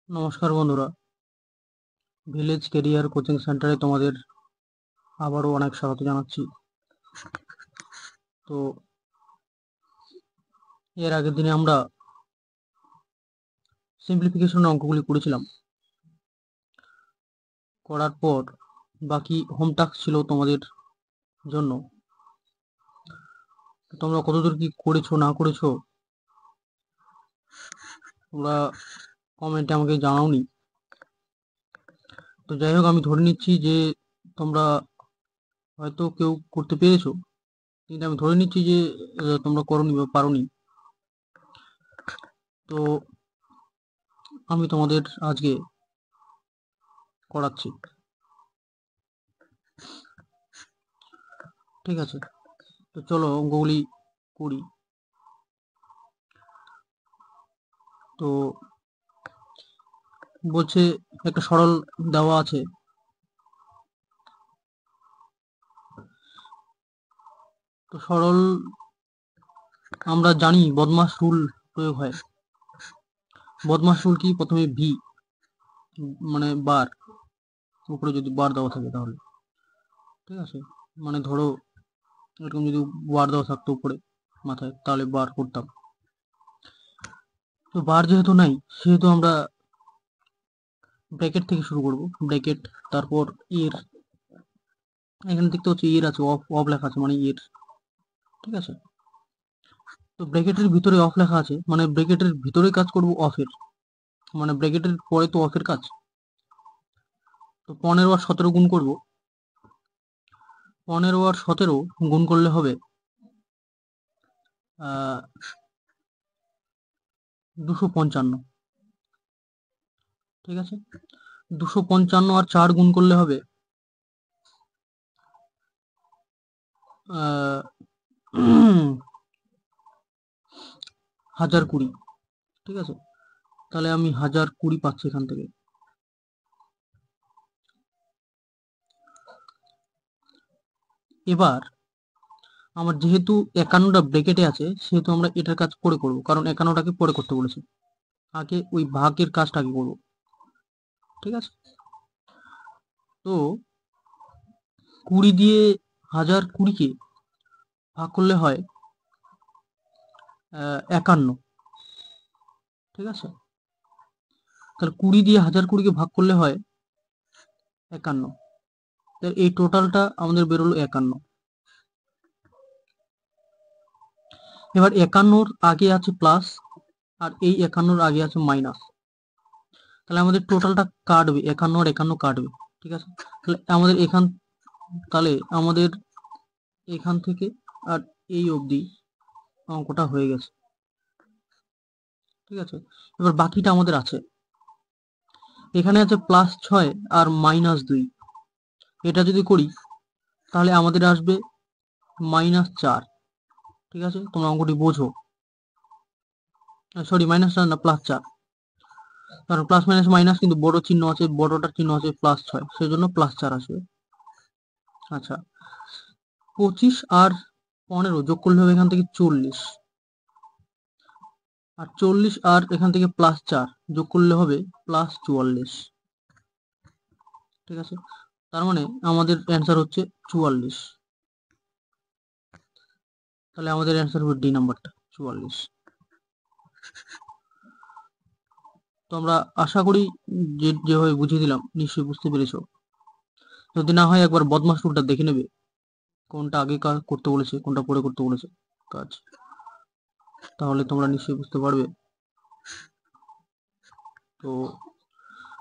নমস্কার বন্ধুরা, village career coaching সেন্টারে তোমাদের আবারও অনেক স্বাগত জানাচ্ছি। তো এর আগের দিনে আমরা সিম্পলিফিকেশন অঙ্কগুলি করেছিলাম। করার পর বাকি হোম টাস্ক ছিল তোমাদের জন্য। তোমরা কতদূর কি করেছো না করেছো তোমরা কমেন্টে আমাকে জানাওনি। তো যাই হোক, আমি ধরে নিচ্ছি যে তোমরা হয়তো কেউ করতে পেরেছো, কিন্তু আমি ধরে নিচ্ছি যে তোমরা করোনি বা পারোনি। তো আমি তোমাদের আজকে করাচ্ছি, ঠিক আছে? তো চলো অঙ্কগুলি করি। তো বলছে একটা সরল দেওয়া আছে, তো সরল আমরা জানি বদমাস রুল প্রয়োগ হয়। বদমাস রুল কি? প্রথমে ভি মানে বার, উপরে যদি বার দেওয়া থাকে তাহলে, ঠিক আছে? মানে ধরো এরকম যদি বার দেওয়া থাকতো উপরে মাথায়, তাহলে বার করতাম। তো বার যেহেতু নাই, সেহেতু আমরা ব্র্যাকেট থেকে শুরু করব। ব্র্যাকেট, তারপর এর, এখানে দেখতে হচ্ছে এর আছে, অফ অফ লেখা আছে মানে এর, ঠিক আছে? তো ব্র্যাকেটের ভিতরে অফ লেখা আছে মানে ব্র্যাকেটের ভিতরে কাজ করব অফের, মানে ব্র্যাকেটের পরে তো অফের কাজ। তো 15 আর 17 গুণ করব। 15 আর 17 গুণ করলে হবে 255, ঠিক আছে? 255 আর 4 গুণ করলে হবে 1020, ঠিক আছে? তাহলে আমি 1020 পাচ্ছি এখান থেকে। এবার আমার যেহেতু 51টা ব্র্যাকেটে আছে, সেহেতু আমরা এটার কাজ পরে করব, কারণ 51টাকে পরে করতে বলেছে। আগে ওই ভাগের কাজটা আগে করব, ঠিক আছে? তো 20 দিয়ে 1020কে ভাগ করলে হয় 51, ঠিক আছে? তাহলে 20 দিয়ে 1020কে ভাগ করলে হয় 51। তাহলে এই টোটালটা আমাদের বেরোলো 51। এবার 51র আগে আছে প্লাস, আর এই 51র আগে আছে মাইনাস। তাহলে আমাদের টোটালটা কাটবে, 51 আর 51 কাটবে, ঠিক আছে? তাহলে আমাদের এখান থেকে আর এই অবধি অঙ্কটা হয়ে গেছে, ঠিক আছে? এবার বাকিটা আমাদের আছে, এখানে আছে +6 আর -2। এটা যদি করি তাহলে আমাদের আসবে -4, ঠিক আছে? তোমরা অঙ্কটি বোঝো। সরি, -4 না, +4, কারণ প্লাস মাইনাস মাইনাস কিন্তু বড় চিহ্ন আছে, বড়টার চিহ্ন আছে +6, সেজন্য +4 আসবে। আচ্ছা, 25 আর 15 যোগ করলে হবে এখান থেকে 40, আর 40 আর এখান থেকে +4 যোগ করলে হবে +44, ঠিক আছে? তার মানে আমাদের অ্যান্সার হচ্ছে 44। তাহলে আমাদের অ্যান্সার হবে ডি নাম্বারটা, 44। তো আমরা আশা করি যেভাবে বুঝিয়ে দিলাম নিশ্চয়ই বুঝতে পেরেছো। যদি না হয় একবার বদমাস রুলটা দেখে নেবে, কোনটা আগে কাজ করতে বলেছে, কোনটা পরে করতে বলেছে কাজ, তাহলে তোমরা নিশ্চয়ই বুঝতে পারবে। তো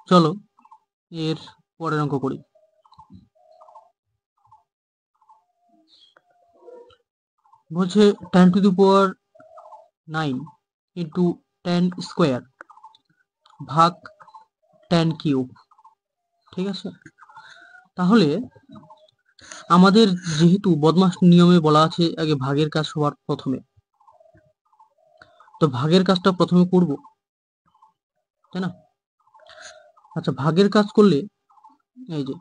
চলো এর পরের অঙ্ক করি। বলছে tan two the power 9 into tan square ভাগ tan কিউব, ঠিক আছে? তাহলে আমাদের যেহেতু বদমাস নিয়মে বলা আছে আগে ভাগের কাজ সবার প্রথমে, তো ভাগের কাজটা প্রথমে করব, তাই না? আচ্ছা, ভাগের কাজ করলে এই যে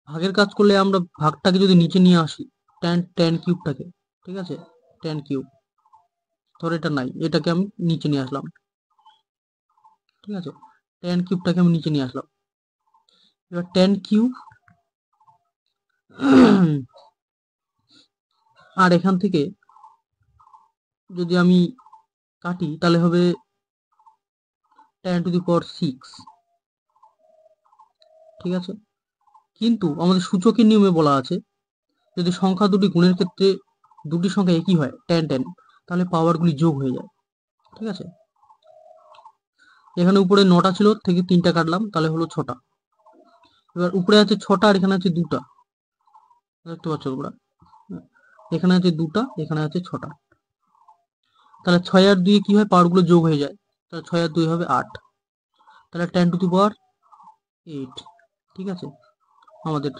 ভাগের কাজ করলে আমরা ভাগটাকে যদি নিচে নিয়ে আসি, tan কিউবটাকে, ঠিক আছে? tan কিউব, ধর এটা নাই, এটাকে আমি নিচে নিয়ে আসলাম। ঠিক আছে, টেন কিউবটাকে আমি নিচে নিয়ে আসলাম। এবার টেন কিউব আর এখান থেকে যদি আমি কাটি তাহলে হবে 10⁶। ঠিক আছে, কিন্তু আমাদের সূচকের নিয়মে বলা আছে যদি সংখ্যা দুটি গুণের ক্ষেত্রে দুটি সংখ্যা একই হয় 10 তাহলে পাওয়ারগুলি যোগ হয়ে যায়। ঠিক আছে, এখানে উপরে 9টা ছিল, থেকে 3টা কাটলাম, তাহলে হলো 6টা। এবার উপরে আছে 6টা আর এখানে আছে 2টা, দেখতে পাচ্ছ তোমরা, এখানে আছে 2টা, এখানে আছে 6টা, তাহলে 6 আর 2 কি হয়, পাওয়ারগুলো যোগ হয়ে যায়, তাহলে 6 আর 2 হবে 8, তাহলে 10⁸ ঠিক আছে, আমাদের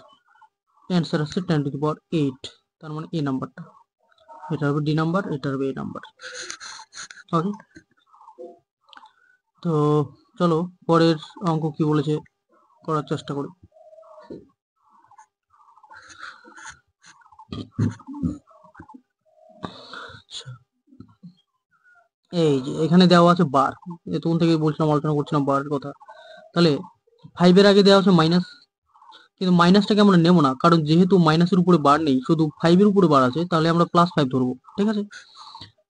অ্যান্সার আসছে 10⁸, তার মানে এ নাম্বারটা, এটা হবে ডি নাম্বার, এটা হবে এ নাম্বার। ওকে, তো চলো পরের অঙ্ক কি বলেছে করার চেষ্টা করি। এই যে এখানে দেওয়া আছে বার, তখন থেকে বলছিলাম, আলোচনা করছিলাম বারের কথা। তাহলে 5-এর আগে দেওয়া আছে মাইনাস, কিন্তু মাইনাসটাকে আমরা নেবো না, কারণ যেহেতু মাইনাসের উপরে বার নেই, শুধু 5-এর উপরে বার আছে, তাহলে আমরা +5 ধরবো। ঠিক আছে,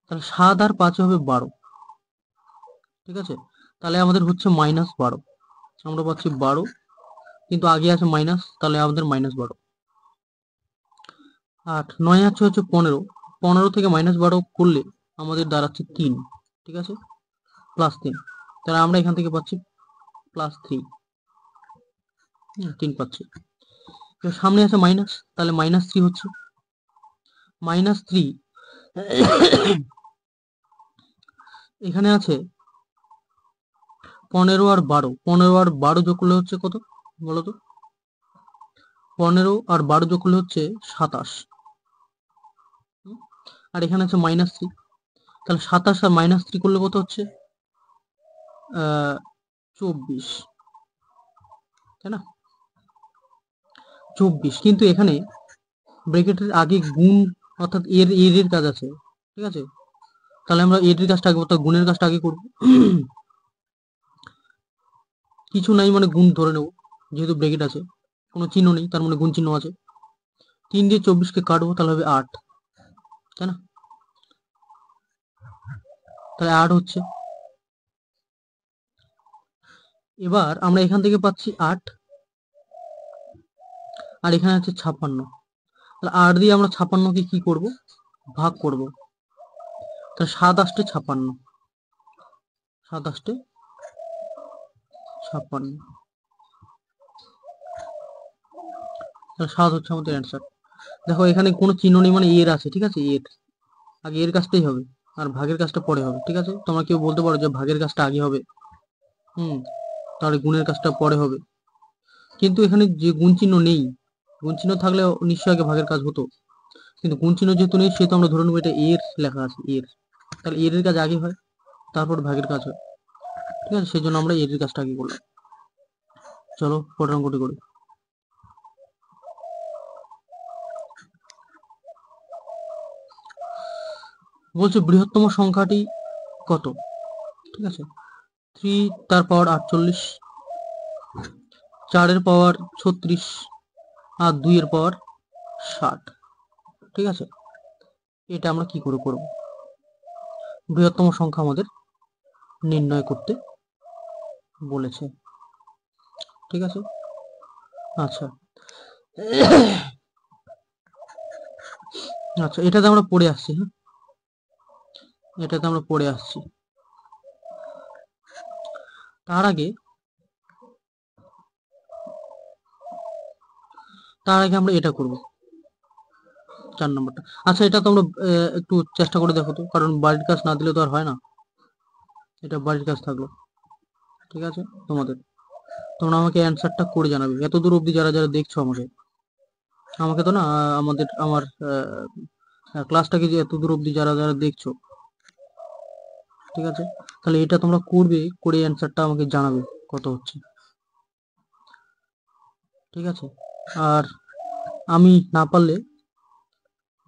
তাহলে 7 আর 5 হবে 12। ঠিক আছে, তাহলে আমাদের হচ্ছে -12, আমরা পাচ্ছি 12, কিন্তু আগে আছে মাইনাস, তাহলে আমাদের -12। 8 9 হচ্ছে 15, 15 থেকে -12 করলে আমাদের দাঁড়াচ্ছে 3। ঠিক আছে, +3, তাহলে আমরা এখান থেকে পাচ্ছি +3, 3 পাচ্ছি। এবার সামনে আছে মাইনাস, তাহলে -3 হচ্ছে -3। এখানে আছে 15 আর 12, 15 আর 12 যোগ করলে হচ্ছে কত বলো তো? 15 আর 12 যোগ করলে হচ্ছে 27, আর এখানে আছে -3, তাহলে 27 আর -3 করলে কত হচ্ছে 24, তাই না? 24, কিন্তু এখানে ব্র্যাকেটের আগে গুণ, অর্থাৎ এর এর কাজ আছে। ঠিক আছে, তাহলে আমরা এর কাজটা আগে, অর্থাৎ গুণের কাজটা আগে করব। কিছু নাই মানে গুণ ধরে নেব, যেহেতু ব্র্যাকেট আছে, কোনো চিহ্ন নেই, তার মানে গুণ চিহ্ন আছে। 3 দিয়ে 24কে কাটবো, তাহলে হবে 8, তাই না? তাহলে 8 হচ্ছে। এবার আমরা এখান থেকে পাচ্ছি 8, আর এখানে আছে 56, তাহলে 8 দিয়ে আমরা 56কে কি করব, ভাগ করব, তাহলে 7 8 56, 7 8 56, তাহলে 7 হচ্ছে আমাদের অ্যান্সার। দেখো এখানে কোনো চিহ্ন নেই মানে এর আছে। ঠিক আছে, এর আগে এর কাজটাই হবে, আর ভাগের কাজটা পরে হবে। ঠিক আছে, তোমরা কেউ বলতে পারো যে ভাগের কাজটা আগে হবে, তাহলে গুণের কাজটা পরে হবে, কিন্তু এখানে যে গুণ চিহ্ন নেই, গুণ চিহ্ন থাকলে নিশ্চয়ই আগে ভাগের কাজ হতো, কিন্তু গুণ চিহ্ন যেহেতু নেই, সেহেতু আমরা ধরে নেবো এটা এর লেখা আছে, এর, তাহলে এর কাজ আগে হয়, তারপর ভাগের কাজ হয়। ঠিক আছে, সেই জন্য আমরা এর কাজটা আগে করলাম। চলো পরের অঙ্কটি করি। বলছে বৃহত্তম সংখ্যাটি কত? ঠিক আছে, 3 তার পাওয়ার 48, 4 এর পাওয়ার 36, আর 2 এর পাওয়ার 60। ঠিক আছে, এটা আমরা কি করে করব? বৃহত্তম সংখ্যা আমাদের নির্ণয় করতে বলেছে। ঠিক আছে, আচ্ছা আচ্ছা, এটাতে আমরা পড়ে আসছি। হ্যাঁ, এটাতে আমরা পড়ে আসছি। তার আগে আমরা এটা করব, 4 নম্বরটা। আচ্ছা, এটা তোমরা একটু চেষ্টা করে দেখো তো, কারণ বাড়ির কাজ না দিলে তো আর হয় না, এটা বাড়ির কাজ থাকলো। ঠিক আছে, তোমরা আমাকে অ্যান্সারটা করে জানাবে, এত দূর অবধি যারা যারা দেখছো আমাকে, আমাকে তো না, আমার ক্লাসটাকে যে এত দূর অবধি যারা যারা দেখছো, ঠিক আছে, তাহলে এটা তোমরা করবে, করে অ্যান্সারটা আমাকে জানাবে কত হচ্ছে। ঠিক আছে, আর আমি না পারলে,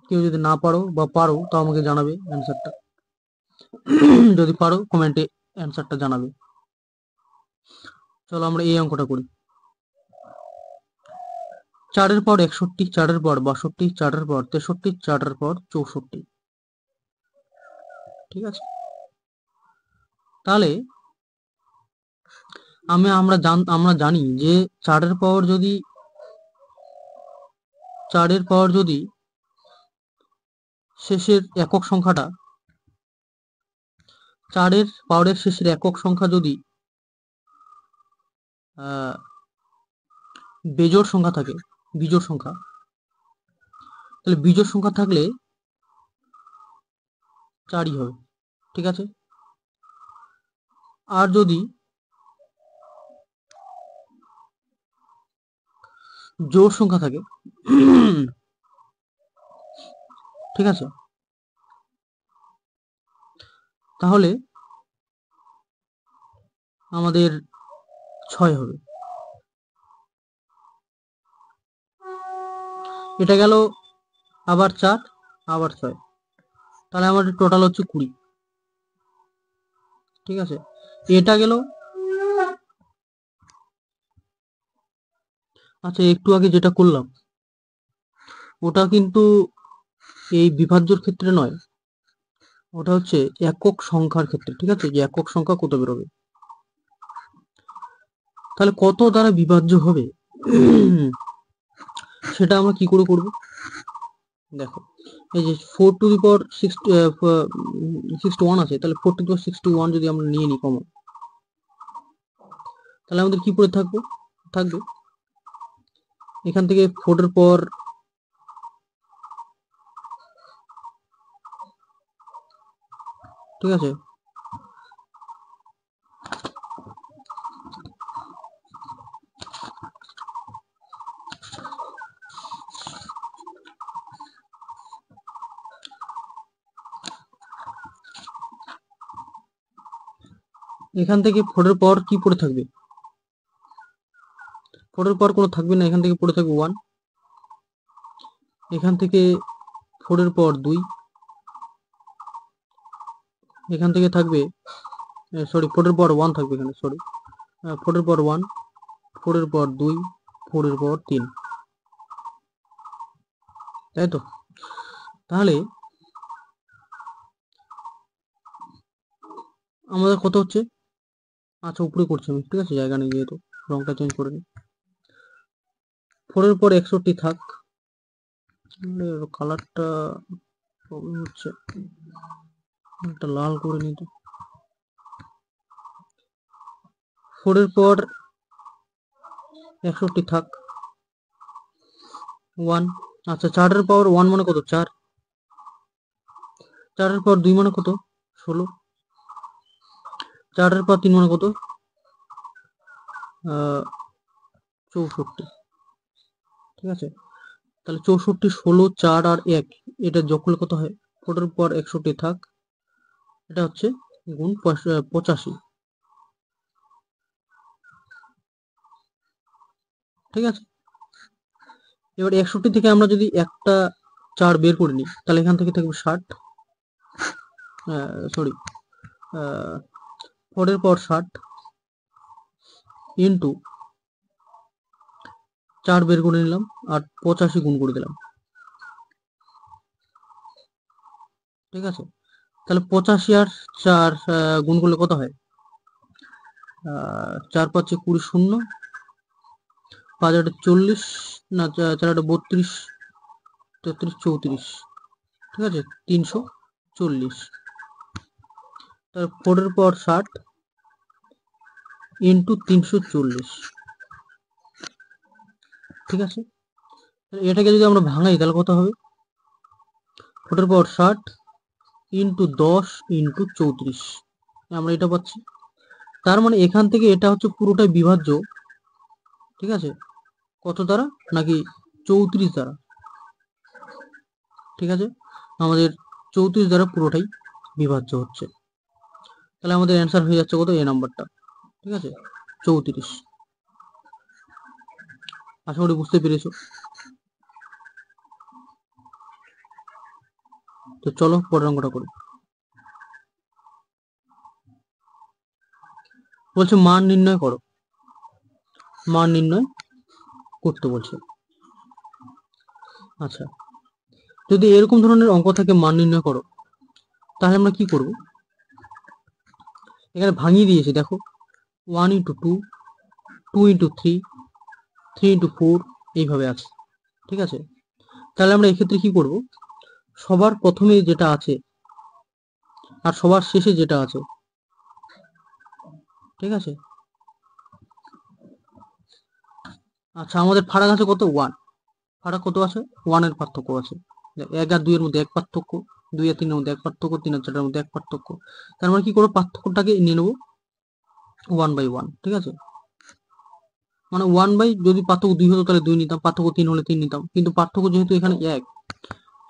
কেউ যদি না পারো বা পারো, তো আমাকে জানাবে অ্যান্সারটা। যদি পারো কমেন্টে অ্যান্সারটা জানাবে। চলো আমরা এই অঙ্কটা করি। 4 পর 61, 4 পর 62, 4 পর 63, 4 পর 64। ঠিক আছে, তাহলে আমরা জানি যে 4 পাওয়ার যদি শেষের একক সংখ্যাটা 4 পাওয়ারের শেষের একক সংখ্যা যদি বেজোড় সংখ্যা থাকে, বিজোড় সংখ্যা, তাহলে বিজোড় সংখ্যা থাকলে 4ই হবে। ঠিক আছে, আর যদি জোড় সংখ্যা থাকে, ঠিক আছে, তাহলে আমাদের 6 হবে। এটা গেল, আবার 4, আবার 6, তাহলে আমাদের টোটাল হচ্ছে 20। ঠিক আছে, এটা গেল। আচ্ছা, একটু আগে যেটা করলাম ওটা কিন্তু এই বিভাজ্যর ক্ষেত্রে নয়, ওটা হচ্ছে একক সংখ্যার ক্ষেত্রে। ঠিক আছে, যে একক সংখ্যা কত বেরোবে, তাহলে কত দ্বারা বিভাজ্য হবে সেটা আমরা কি করে করব। দেখো, এই যে 4 টু দি পাওয়ার 61 আছে, তাহলে 4 টু দি পাওয়ার 61 যদি আমরা নিয়ে নিই কমন, তাহলে আমাদের কি পড়ে থাকবে এখান থেকে 4 এর পর, ঠিক আছে, এখান থেকে 4 এর পর কি পড়ে থাকবে, 4 এর পর কোনো থাকবে না, এখান থেকে পড়ে থাকবে 1, এখান থেকে 4 এর পর 2, এখান থেকে থাকবে, সরি 4 এর পর 1 থাকবে এখানে, সরি 4 এর পর 1, 4 এর পর 2, 4 এর পর 3, তাই তো। তাহলে আমাদের কত হচ্ছে, আচ্ছা উপরে করছি আমি, ঠিক আছে, জায়গা নেই যেহেতু, রংটা চেঞ্জ করে নিই। 4 এর পর 61 থাক, কালারটা প্রবলেম হচ্ছে, একটা লাল করে নিই তো। 4 এর পর 61 থাক, 1, আচ্ছা 4 এর পাওয়ার 1 মানে কত, 4, 4 এর পর 2 মানে কত, 16, 4 এর পর 3 মানে কত, 64। ঠিক আছে, তাহলে 64, 16, 4 আর 1, এটা যোগ করলে কত হয়, 4 এর পর 61 থাক, এটা হচ্ছে গুণ 85। ঠিক আছে, এবার 61 থেকে আমরা যদি একটা 4 বের করে নিই, তাহলে এখান থেকে থাকবে 60, সরি 4 এর পর 60 ইন্টু 4 বের করে নিলাম আর 85 গুণ করে দিলাম। ঠিক আছে, তাহলে 85 আর 4 গুণ করলে কত হয়, 4 5 20, শূন্য, 5 8 40, না 4 8 32, 33 34, ঠিক আছে, 340, তাহলে 4 এর পর 60 ইন্টু 340। ঠিক আছে, এটাকে যদি আমরা ভাঙাই তাহলে কত হবে, 4 এর পর 60 ইন্টু 10 ইন্টু 34, আমরা এটা পাচ্ছি। তার মানে এখান থেকে এটা হচ্ছে পুরোটাই বিভাজ্য, ঠিক আছে, কত দ্বারা, নাকি 34 দ্বারা। ঠিক আছে, আমাদের 34 দ্বারা পুরোটাই বিভাজ্য হচ্ছে, তাহলে আমাদের অ্যান্সার হয়ে যাচ্ছে কত, এ নাম্বারটা। ঠিক আছে, 34। আশা করি বুঝতে পেরেছো। তো চলো পরের অঙ্কটা করি। বলছে মান নির্ণয় করো, মান নির্ণয় করতে বলছে। আচ্ছা, যদি এরকম ধরনের অঙ্ক থাকে মান নির্ণয় করো, তাহলে আমরা কি করব? এখানে ভাঙিয়ে দিয়েছি দেখো, 1 ইন্টু 2, 2 ইন্টু 3, 3 ইন্টু 4 এইভাবে আছে। ঠিক আছে, তাহলে আমরা এক্ষেত্রে কি করব? সবার প্রথমে যেটা আছে আর সবার শেষে যেটা আছে, ঠিক আছে। আচ্ছা, আমাদের ফারাক আছে কত? 1। ফারাক কত আছে? 1 এর পার্থক্য আছে। 1 আর 2 এর মধ্যে এক পার্থক্য, 2 আর 3 এর মধ্যে এক পার্থক্য, 3 আর 4 এর মধ্যে এক পার্থক্য। তার মানে কি করবো? পার্থক্যটাকে নিয়ে নেবো 1/1। ঠিক আছে, মানে 1 বাই, যদি পার্থক্য 2 হতো তাহলে 2 নিতাম, পার্থক্য 3 হলে 3 নিতাম, কিন্তু পার্থক্য যেহেতু এখানে 1,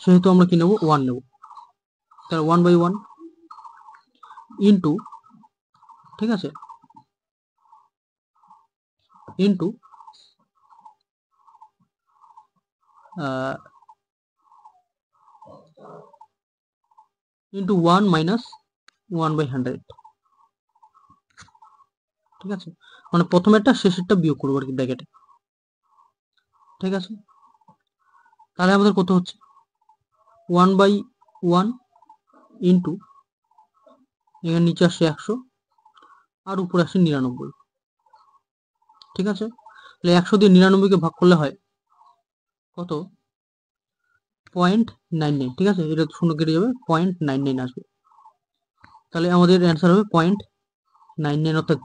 সেহেতু আমরা কি নেবো? 1 নেবো। তাহলে 1/1 ইন্টু, ঠিক আছে, ইন্টু ইন্টু 1 মাইনাস 1/100। ঠিক আছে, মানে প্রথমেরটা শেষেরটা বিয়োগ করবো আর কি ব্র্যাকেটে। ঠিক আছে, তাহলে আমাদের কত হচ্ছে? 1/1 ইন্টু, এখানে নিচে আসছে 100 আর উপরে আসছে 99। ঠিক আছে, তাহলে 100 দিয়ে 99কে ভাগ করলে হয় কত? 0.99। ঠিক আছে, এটা শূন্য কেটে যাবে, 0.99 আসবে। তাহলে আমাদের অ্যান্সার হবে 0.99, অর্থাৎ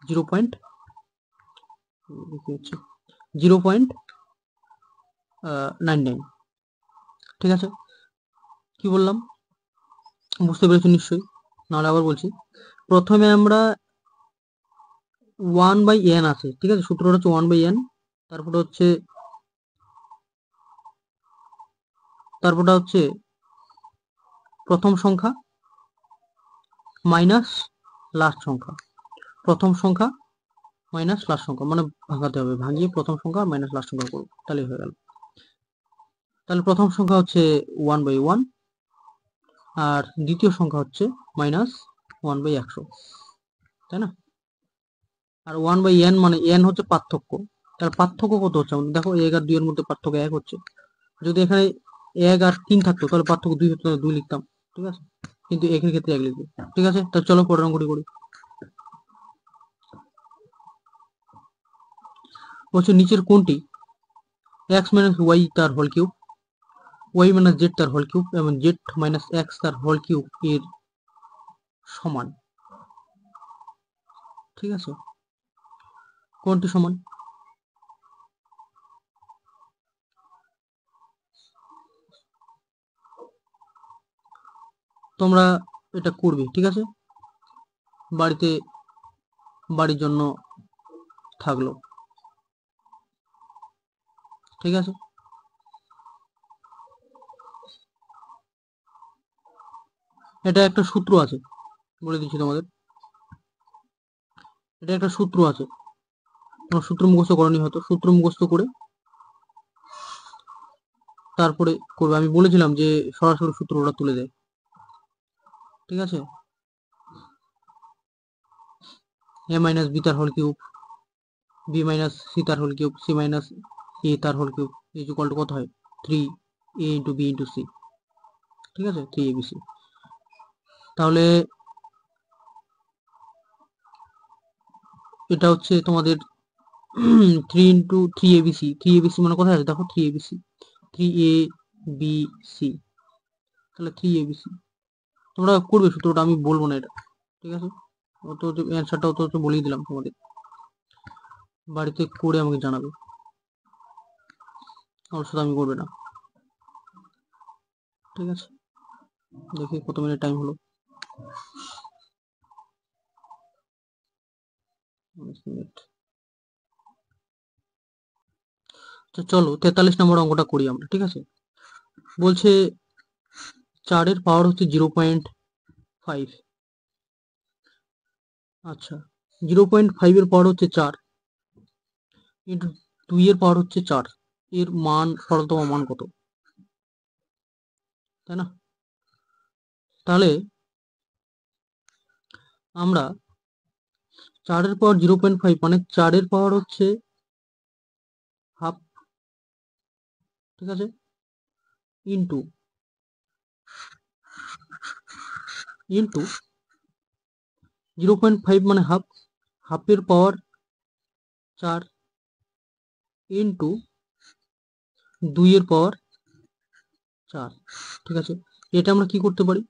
0.99। ঠিক আছে, কি বললাম বুঝতে পেরেছো নিশ্চয়ই? নাহলে আবার বলছি, প্রথমে আমরা 1/n আছে, ঠিক আছে, সূত্রটা হচ্ছে 1/n, তারপরে হচ্ছে প্রথম সংখ্যা মাইনাস লাস্ট সংখ্যা, প্রথম সংখ্যা মাইনাস লাস্ট সংখ্যা, মানে ভাঙাতে হবে, ভাঙিয়ে প্রথম সংখ্যা মাইনাস লাস্ট সংখ্যা করবো, তাহলে হয়ে গেল। তাহলে প্রথম সংখ্যা হচ্ছে 1/1 আর দ্বিতীয় সংখ্যা হচ্ছে মাইনাস 1/100, তাই না? আর 1/n মানে n হচ্ছে পার্থক্য। তার পার্থক্য কত হচ্ছে আমাদের দেখো, 1 আর 2 এর মধ্যে পার্থক্য 1 হচ্ছে। যদি এখানে 1 আর 3 থাকতো তাহলে পার্থক্য 2 হতো, তাহলে 2 লিখতাম। ঠিক আছে, কিন্তু একের ক্ষেত্রে 1 লিখবো। ঠিক আছে, তা চলো পরের অঙ্কটি করি। বলছে নিচের কোনটি x মাইনাস ওয়াই তার whole cube, Y minus Z তার হোল কিউব এবং জেড মাইনাস এক্স তার হোল কিউব এর সমান? ঠিক আছে, কোনটি সমান? তোমরা এটা করবে, ঠিক আছে, বাড়িতে, বাড়ির জন্য থাকলো। ঠিক আছে, এটা একটা সূত্র আছে, বলে দিচ্ছি তোমাদের, এটা একটা সূত্র আছে, তোমার সূত্র মুখস্থ করনি হয়তো, সূত্র মুখস্থ করে তারপরে করবে। আমি বলেছিলাম যে সরাসরি সূত্র ওরা তুলে দেয়। ঠিক আছে, এ মাইনাস বি তার whole cube, B minus C তার whole cube, C minus A তার whole cube is equal to কত হয়? 3a into B into C. ঠিক আছে, 3abc। তাহলে এটা হচ্ছে তোমাদের 3 ইন্টু 3abc, 3abc মানে কোথায় আছে দেখো, 3abc, 3abc, তাহলে 3abc। তোমরা করবে সূত্রটা, আমি বলবো না এটা। ঠিক আছে, অত অ্যান্সারটা অত বলেই দিলাম তোমাদের, বাড়িতে করে আমাকে জানাবে, আমার সাথে আমি করবে না। ঠিক আছে, দেখি কত মিনিট টাইম হলো। 19 মিনিট। তো চলো 43 নম্বর অঙ্কটা করি আমরা। ঠিক আছে, বলছে 4 এর পাওয়ার হচ্ছে 0.5। আচ্ছা, 0.5 এর পাওয়ার হচ্ছে 4 ইন্টু 2 এর পাওয়ার হচ্ছে 4, এর মান, সরলতম মান কত? তাই না? তাহলে আমরা 4 এর পাওয়ার 0.5 মানে 4 এর পাওয়ার হচ্ছে হাফ, ঠিক আছে, ইন্টু 0.5 মানে হাফ, হাফের পাওয়ার 4 ইন্টু 2 এর পাওয়ার 4, ঠিক আছে। এটা আমরা কি করতে পারি,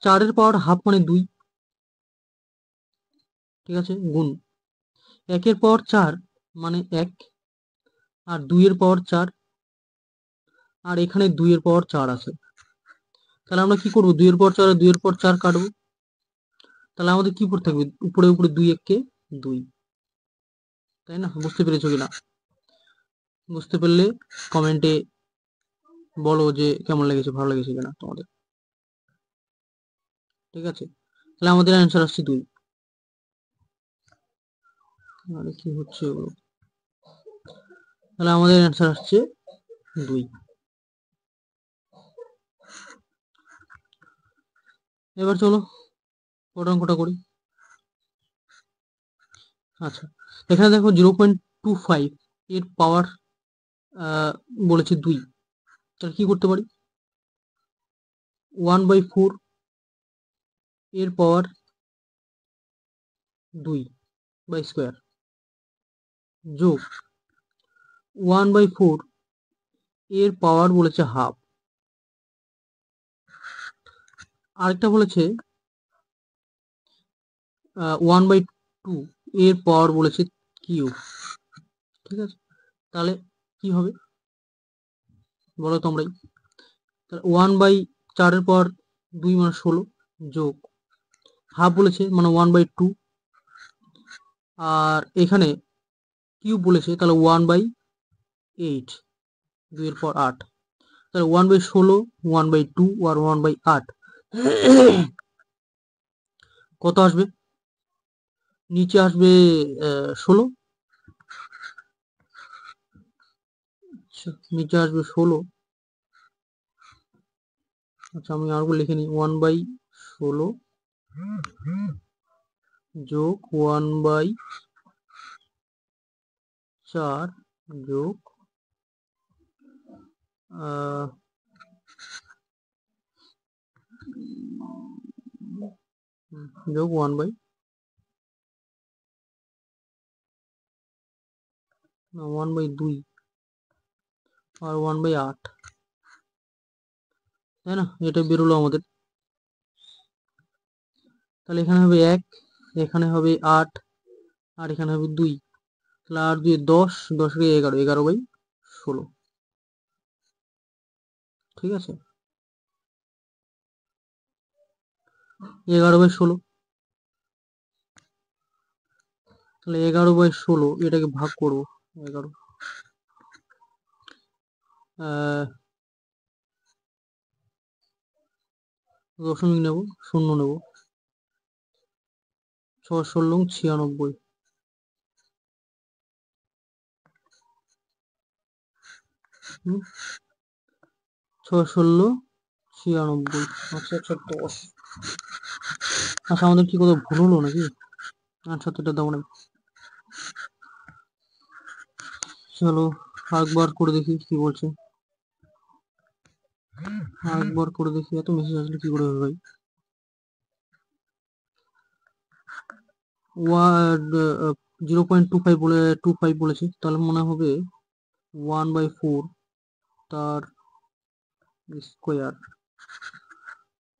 4 এর পাওয়ার হাফ মানে 2, ঠিক আছে, গুণ 1 এর পাওয়ার 4 মানে 1, আর 2 এর পাওয়ার 4, আর এখানে 2 এর পাওয়ার 4 আছে। তাহলে আমরা কি করব, 2 এর পাওয়ার 4 আর 2 এর পাওয়ার 4 কাটবো। তাহলে আমাদের কি পড়ে থাকবে, উপরে উপরে 2 1 কে 2, তাই না? বুঝতে পেরেছো কিনা? বুঝতে পারলে কমেন্টে বলো যে কেমন লেগেছে, ভালো লেগেছে কিনা তোমাদের, ঠিক আছে। তাহলে আমাদের অ্যান্সার আসছে 2। আরে কি হচ্ছে এগুলো, তাহলে আমাদের অ্যান্সার আসছে 2। এবার চলো পরের অঙ্কটা করি। আচ্ছা, এখানে দেখো 0.25 এর পাওয়ার বলেছে 2, তাহলে কি করতে পারি, 1/4 এর পাওয়ার 2 বাই স্কোয়ার যোগ 1/4 এর পাওয়ার বলেছে হাফ, আরেকটা বলেছে 1/2 এর পাওয়ার বলেছে কিউব, ঠিক আছে। তাহলে কি হবে বলো তোমরাই। তাহলে 1/4 এর পাওয়ার 2 মানে 16 যোগ হাফ বলেছে মানে 1/2, আর এখানে কিউব বলেছে তাহলে 1/8, 2 এর পর 8, তাহলে 1/16, 1/2 আর 1/8 কত আসবে, নিচে আসবে 16, নিচে আসবে 16। আচ্ছা আমি আরো লিখে নিই, 1/16 যোগ 1/4 যোগ যোগ 1/2 আর 1/8, তাই না? এটা বেরোলো আমাদের। তাহলে এখানে হবে 1, এখানে হবে 8, আর এখানে হবে 2, তাহলে আর 2 10, 10 কে 11, 11/16, ঠিক আছে, 11/16। তাহলে 11/16 এটাকে ভাগ করবো, 11 দশমিক নেব, শূন্য নেব, 6 16 96, 6 16 96, আচ্ছা আচ্ছা 10। আচ্ছা আমাদের কি কোথাও ভুল হলো নাকি, আচ্ছা তো এটা দাও না। চলো আরেকবার করে দেখি কি বলছে, আরেকবার করে দেখি, এত মেসেজ আসলে কি করে হবে ভাই। 0.25 বলে 25 বলেছে, তাহলে মনে হবে 1/4 তার স্কোয়ার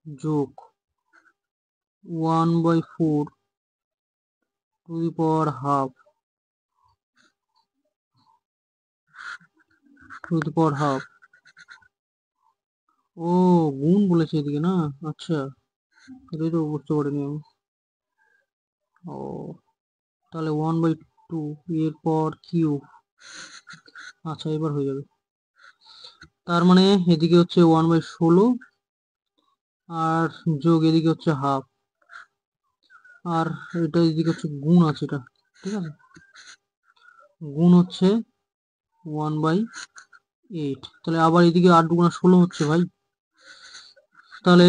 যোগ 1/4 to the power half, to the power half. ও গুণ বলেছে এদিকে না, আচ্ছা এটাই তো বুঝতে পারিনি আমি। ও তাহলে 1/2 এর পর কিউব, আচ্ছা এবার হয়ে যাবে। তার মানে এদিকে হচ্ছে 1/16 আর যোগ এদিকে হচ্ছে হাফ, আর এটা এদিকে হচ্ছে গুণ আছে এটা, ঠিক আছে, গুণ হচ্ছে 1/8। তাহলে আবার এদিকে 8 দুগুণা 16 হচ্ছে ভাই, তাহলে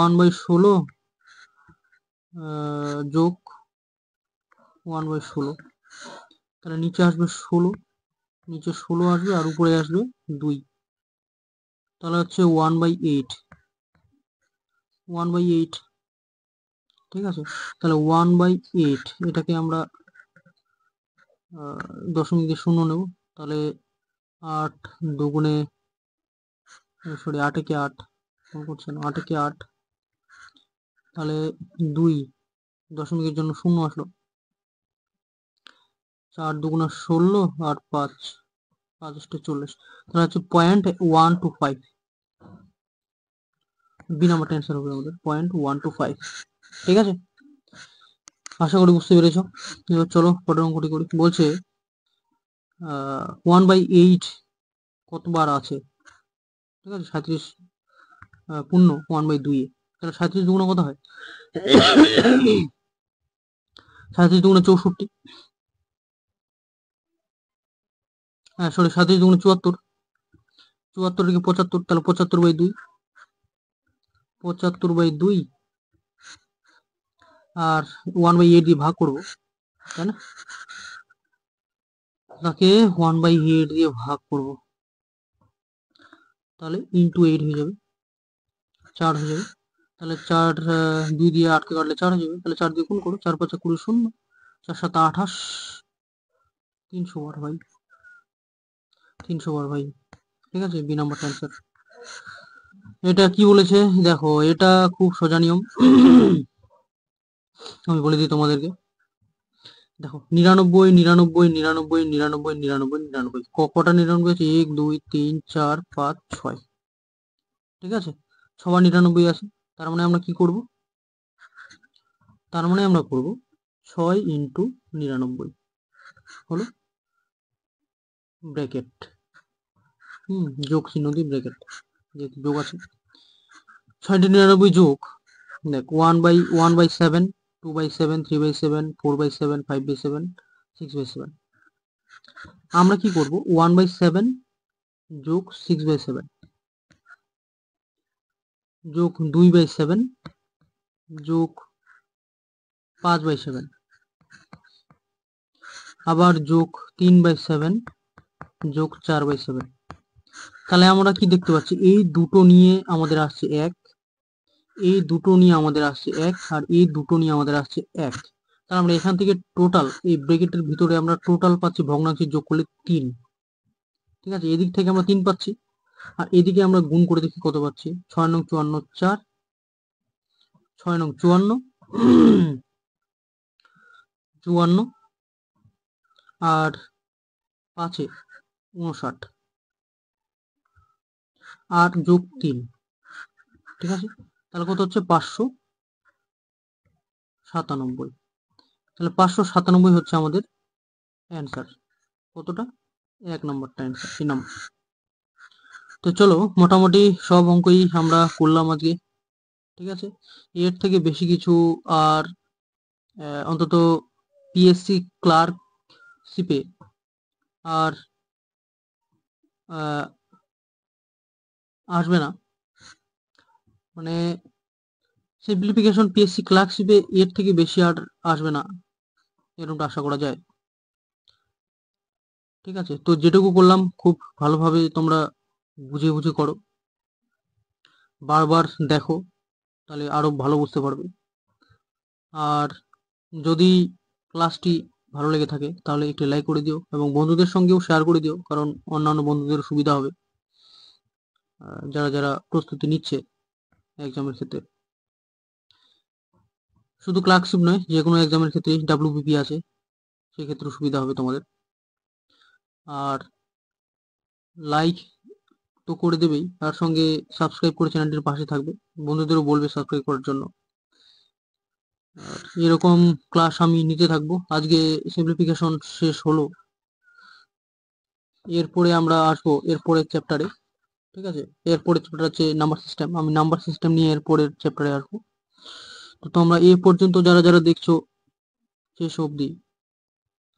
1/16 যোগ 1/16, তাহলে নিচে আসবে 16, নিচে 16 আসবে আর উপরে আসবে 2, তাহলে হচ্ছে 1/8, 1/8, ঠিক আছে। তাহলে 1/8 এটাকে আমরা দশমিক দিয়ে 0 নেব, তাহলে 8 দুগুণে সরি 8 একে 8 করছে না, 8 একে 8, তাহলে 2 দশমিকের জন্য 0 আসলো, 4 দুগুণে 16 আর 5 5 40, তাহলে হচ্ছে 0.125, বি নাম্বারটা অ্যান্সার হবে আমাদের 0.125, ঠিক আছে। আশা করি বুঝতে পেরেছো। এবার চলো পরের অঙ্কটি করি। বলছে 1/8 কতবার আছে, ঠিক আছে, 37 পূর্ণ 1/2 এ, তাহলে 37 দুগুণে কত হয়? 37 দুগুণে 64, হ্যাঁ সরি 37 দুগুণে 74, 74 থেকে 75, তাহলে 75/2, 75/2 আর 1/8 দিয়ে ভাগ করবো, তাই না? তাকে 1/8 দিয়ে ভাগ করব, তাহলে ইন্টু 8 হয়ে যাবে, 4 হয়ে যাবে, তাহলে 4 2 দিয়ে 8কে কাটলে 4 হয়ে যাবে, তাহলে 4 দিয়ে গুণ করো, 4 5 20 0, 4 7 28, 300 বার ভাই, 300 বার ভাই, ঠিক আছে, বি নাম্বারটা অ্যান্সার। এটা কি বলেছে দেখো, এটা খুব সোজা নিয়ম, আমি বলে দিই তোমাদেরকে। দেখো 99 99 99 99 99 99, কটা 99 আছে? 1 2 3 4 5 6, ঠিক আছে, 6বার 99 আছে, তার মানে আমরা কি করব? তার মানে আমরা করব 6 ইন্টু 99 হলো ব্র্যাকেট, যোগ চিহ্ন দিয়ে ব্র্যাকেট, যেহেতু যোগ আছে, 699 যোগ, দেখ 1/7, 2/7, 3/7, 4/7, 5/7, 6/7, আমরা কি করব? 1/7 যোগ 6/7 যোগ 2/7 যোগ 5/7, আবার যোগ 3/7 যোগ 4/7, তাহলে আমরা কি দেখতে পাচ্ছি? এই দুটো নিয়ে আমাদের আসছে 1, এই দুটো নিয়ে আমাদের আসছে 1, আর এই দুটো নিয়ে আমাদের আসছে 1, তাহলে আমরা এখান থেকে টোটাল এই ব্র্যাকেটের ভিতরে আমরা টোটাল পাচ্ছি ভগ্নাংশের যোগ করলে 3, ঠিক আছে, এদিক থেকে আমরা 3 পাচ্ছি, আর এদিকে আমরা গুণ করে দেখি কত পাচ্ছি। 6 নং 54 4, 6 নং 54 54, আর 5-এ 59, আর যোগ 3, ঠিক আছে, তাহলে কত হচ্ছে? 597, তাহলে 597 হচ্ছে আমাদের অ্যান্সার। কতটা? 1 নম্বরটা অ্যান্সার, 3 নম্বর। তো চলো মোটামুটি সব অঙ্কই আমরা করলাম আজকে, ঠিক আছে, এর থেকে বেশি কিছু আর অন্তত পিএসসি ক্লার্কশিপে আর আসবে না, মানে সিম্পলিফিকেশন পিএসসি ক্লার্কশিপে এর থেকে বেশি আর আসবে না, এরকমটা আশা করা যায়, ঠিক আছে। তো যেটুকু করলাম খুব ভালোভাবে তোমরা বুঝে বুঝে করো, বারবার দেখো, তাহলে আরো ভালো বুঝতে পারবে। আর যদি ক্লাসটি ভালো লেগে থাকে তাহলে একটি লাইক করে দিও এবং বন্ধুদের সঙ্গেও শেয়ার করে দিও, কারণ অন্যান্য বন্ধুদের সুবিধা হবে যারা যারা প্রস্তুতি নিচ্ছে এক্সামের ক্ষেত্রে। শুধু ক্লার্কশিপ নয়, যে কোনো এক্সামের ক্ষেত্রে ডাব্লিউবিপি আছে, সেক্ষেত্রে সুবিধা হবে তোমাদের। আর লাইক তো করে দেবেই, তার সঙ্গে সাবস্ক্রাইব করে চ্যানেলটির পাশে থাকবে, বন্ধুদেরও বলবে সাবস্ক্রাইব করার জন্য। এরকম ক্লাস আমি নিতে থাকবো। আজকে সিম্পলিফিকেশন শেষ হলো, এরপরে আমরা আসবো এরপরের চ্যাপ্টারে, ঠিক আছে। এরপরের চ্যাপ্টার হচ্ছে নাম্বার সিস্টেম, আমি নাম্বার সিস্টেম নিয়ে এরপরের চ্যাপ্টারে আসবো। তো তোমরা এ পর্যন্ত যারা যারা দেখছো, শেষ অবধি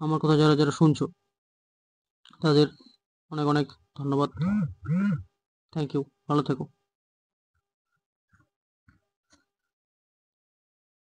আমার কথা যারা যারা শুনছো, তাদের অনেক অনেক ধন্যবাদ, থ্যাংক ইউ, ভালো থেকো।